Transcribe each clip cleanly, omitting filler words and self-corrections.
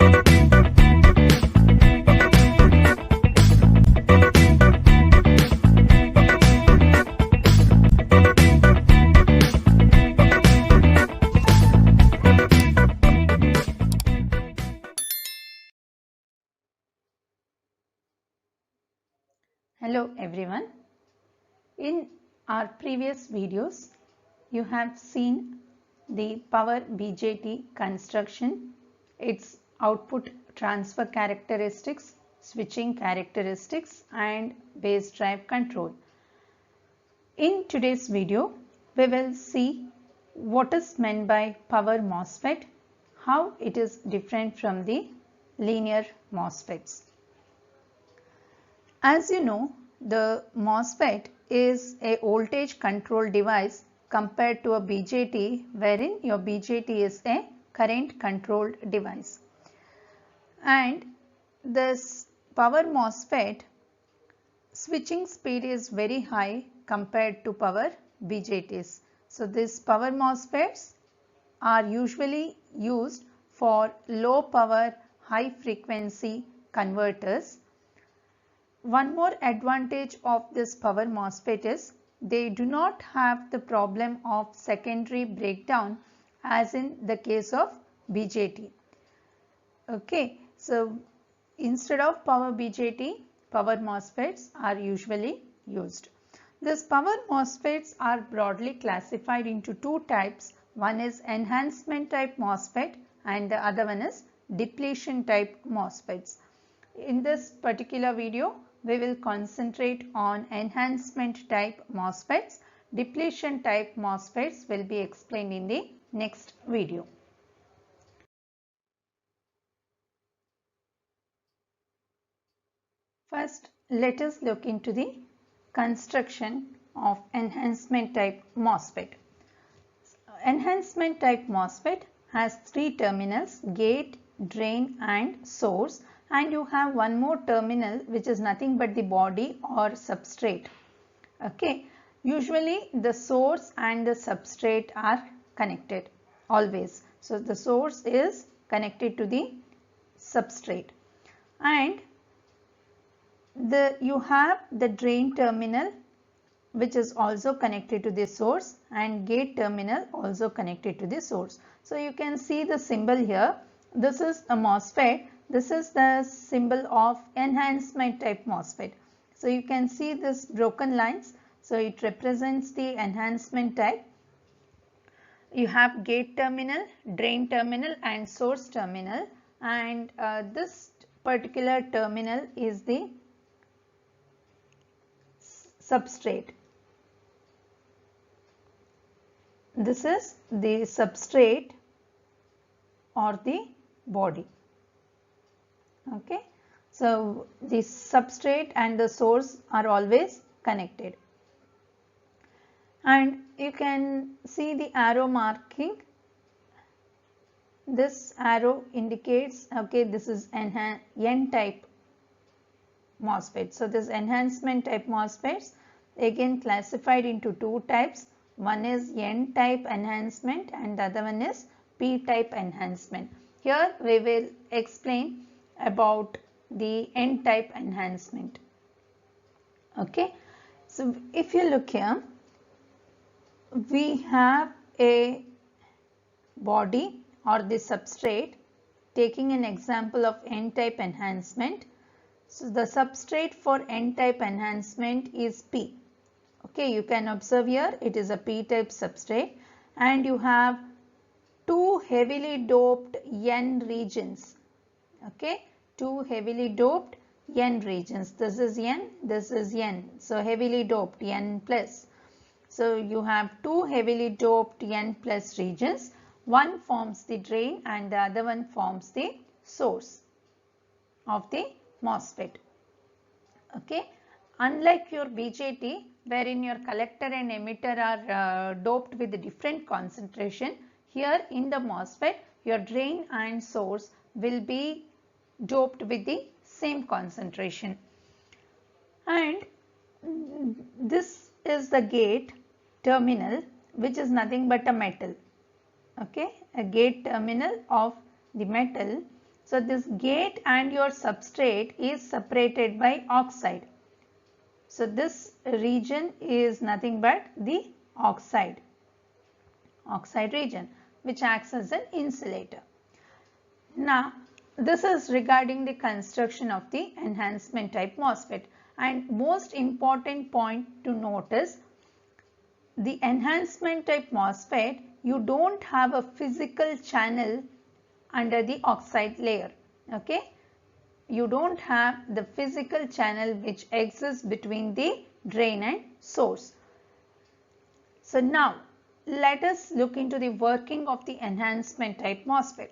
Hello everyone. In our previous videos, you have seen the power BJT construction, its output transfer characteristics, switching characteristics and base drive control. In today's video, we will see what is meant by power MOSFET, how it is different from the linear MOSFETs. As you know, the MOSFET is a voltage control device compared to a BJT, wherein your BJT is a current controlled device. And this power MOSFET switching speed is very high compared to power BJTs. So these power MOSFETs are usually used for low power high frequency converters. One more advantage of this power MOSFET is they do not have the problem of secondary breakdown as in the case of BJT. Okay, so instead of power BJT, power MOSFETs are usually used. These power MOSFETs are broadly classified into two types. One is enhancement type MOSFET and the other one is depletion type MOSFETs. In this particular video, we will concentrate on enhancement type MOSFETs. Depletion type MOSFETs will be explained in the next video. First, let us look into the construction of enhancement type MOSFET. Enhancement type MOSFET has three terminals: gate, drain and source, and you have one more terminal which is nothing but the body or substrate. Okay, usually the source and the substrate are connected always. So the source is connected to the substrate, and you have the drain terminal which is also connected to the source, and gate terminal also connected to the source. So you can see the symbol here. This is a MOSFET. This is the symbol of enhancement type MOSFET. So you can see this broken lines. So it represents the enhancement type. You have gate terminal, drain terminal and source terminal, and this particular terminal is the substrate. This is the substrate or the body. Okay, so the substrate and the source are always connected, and you can see the arrow marking. This arrow indicates, okay, this is N type MOSFET. So this enhancement type MOSFETs again classified into two types. One is N type enhancement and the other one is P type enhancement. Here we will explain about the N type enhancement. Okay, so if you look here, we have a body or the substrate. Taking an example of N type enhancement, so the substrate for N type enhancement is P. Okay, you can observe here it is a P type substrate, and you have two heavily doped N regions. Okay, two heavily doped N regions. This is N, this is N. So heavily doped N plus. So you have two heavily doped N plus regions. One forms the drain and the other one forms the source of the MOSFET. Okay, unlike your BJT, wherein your collector and emitter are doped with a different concentration, here in the MOSFET your drain and source will be doped with the same concentration. And this is the gate terminal, which is nothing but a metal. Okay, a gate terminal of the metal, So this gate and your substrate is separated by oxide. So this region is nothing but the oxide region, which acts as an insulator. Now this is regarding the construction of the enhancement type MOSFET, and most important point to note is the enhancement type MOSFET, you don't have a physical channel under the oxide layer. Okay, you don't have the physical channel which exists between the drain and source. So now let us look into the working of the enhancement type MOSFET.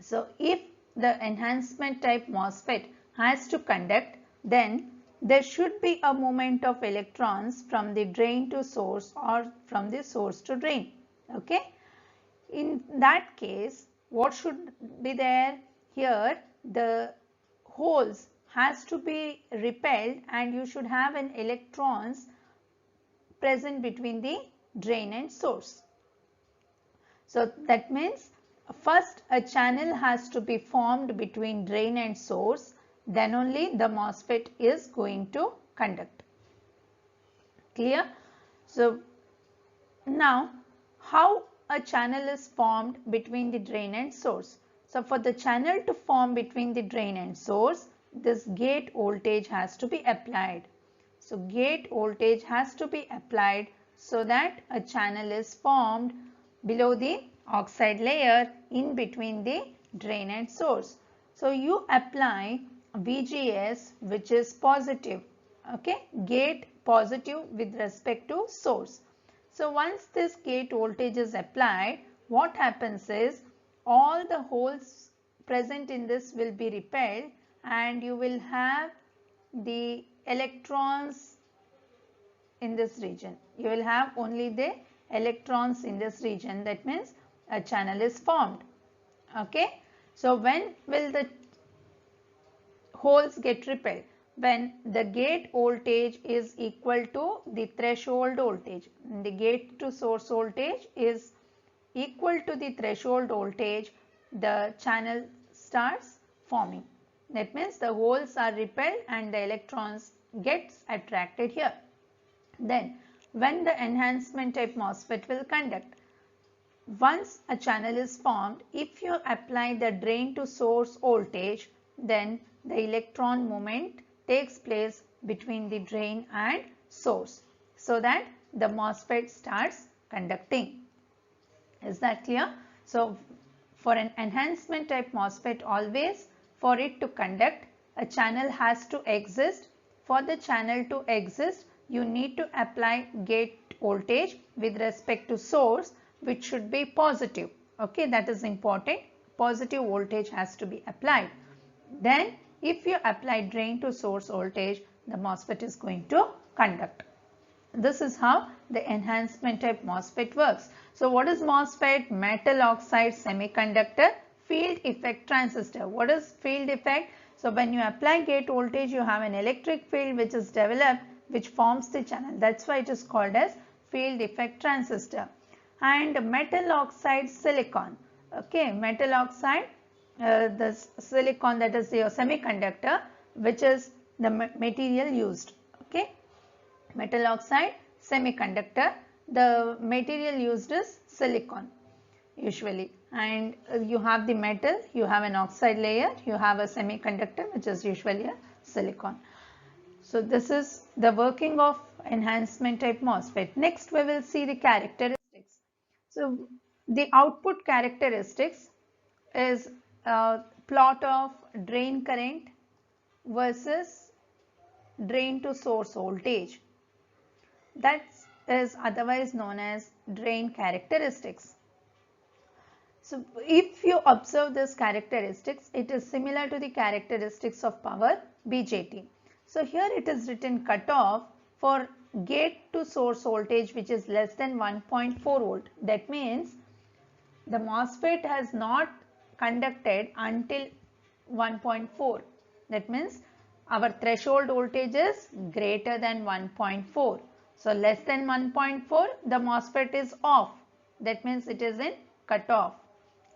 So if the enhancement type MOSFET has to conduct, then there should be a movement of electrons from the drain to source or from the source to drain. Okay. In that case, what should be there? Here the holes has to be repelled and you should have an electrons present between the drain and source. So that means first a channel has to be formed between drain and source, then only the MOSFET is going to conduct. Clear? So now how a channel is formed between the drain and source? So for the channel to form between the drain and source, this gate voltage has to be applied. So gate voltage has to be applied so that a channel is formed below the oxide layer in between the drain and source. So you apply VGS, which is positive. Okay, gate positive with respect to source. So once this gate voltage is applied, what happens is all the holes present in this will be repelled and you will have the electrons in this region. You will have only the electrons in this region. That means a channel is formed. Okay. So when will the holes get repelled? When the gate voltage is equal to the threshold voltage. The gate to source voltage is equal to the threshold voltage, the channel starts forming. That means the holes are repelled and the electrons gets attracted here. Then when the enhancement type MOSFET will conduct, once a channel is formed, if you apply the drain to source voltage, then the electron movement takes place between the drain and source so that the MOSFET starts conducting. Is that clear? So for an enhancement type MOSFET, always for it to conduct, a channel has to exist. For the channel to exist, you need to apply gate voltage with respect to source, which should be positive. Okay, that is important. Positive voltage has to be applied. Then if you apply drain to source voltage, the MOSFET is going to conduct. This is how the enhancement type MOSFET works. So what is MOSFET? Metal oxide semiconductor field effect transistor. What is field effect? So when you apply gate voltage, you have an electric field which is developed, which forms the channel. That's why it is called as field effect transistor. And metal oxide silicon. Okay, metal oxide, the silicon, that is your semiconductor, which is the material used. Okay, metal oxide semiconductor, the material used is silicon usually, and you have the metal, you have an oxide layer, you have a semiconductor which is usually a silicon. So this is the working of enhancement type MOSFET. Next we will see the characteristics. So the output characteristics is a plot of drain current versus drain to source voltage. That is otherwise known as drain characteristics. So if you observe this characteristics, it is similar to the characteristics of power BJT. So here it is written cutoff for gate to source voltage which is less than 1.4 volt. That means the MOSFET has not conducted until 1.4. That means our threshold voltage is greater than 1.4. So less than 1.4, the MOSFET is off. That means it is in cutoff.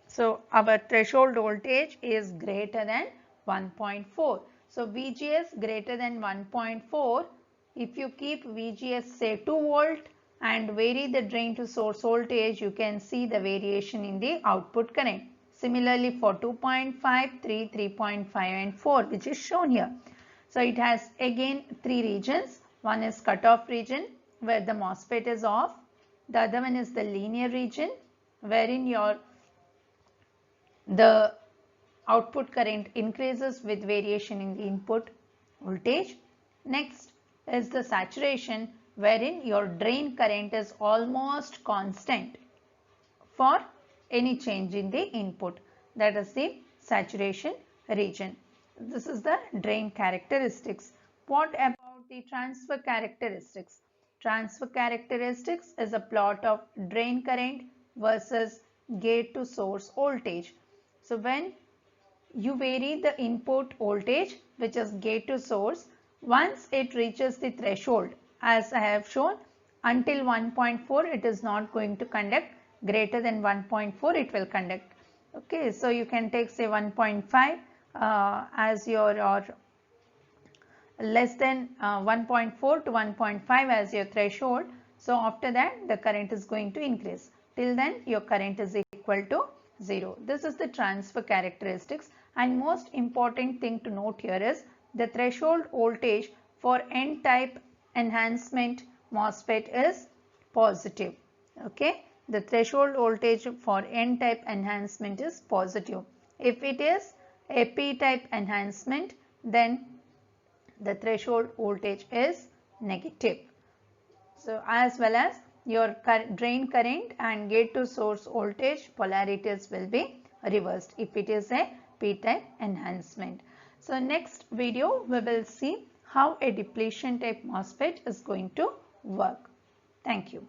So our threshold voltage is greater than 1.4. So VGS greater than 1.4. If you keep VGS say 2 volt and vary the drain to source voltage, you can see the variation in the output current. Similarly for 2.5, 3, 3.5 and 4, which is shown here. So it has again 3 regions. One is cutoff region where the MOSFET is off. The other one is the linear region wherein the output current increases with variation in the input voltage. Next is the saturation wherein your drain current is almost constant for any change in the input. That is the saturation region. This is the drain characteristics. What about the transfer characteristics? Transfer characteristics is a plot of drain current versus gate to source voltage. So when you vary the input voltage, which is gate to source, once it reaches the threshold, as I have shown, until 1.4 it is not going to conduct, greater than 1.4 it will conduct. Okay, so you can take say 1.5 as your, or less than 1.4 to 1.5 as your threshold. So after that the current is going to increase. Till then your current is equal to 0. This is the transfer characteristics, and most important thing to note here is the threshold voltage for N-type enhancement MOSFET is positive. Okay, the threshold voltage for N-type enhancement is positive. If it is a P-type enhancement, then the threshold voltage is negative. So as well as your drain current and gate to source voltage polarities will be reversed if it is a P-type enhancement. So next video we will see how a depletion type MOSFET is going to work. Thank you.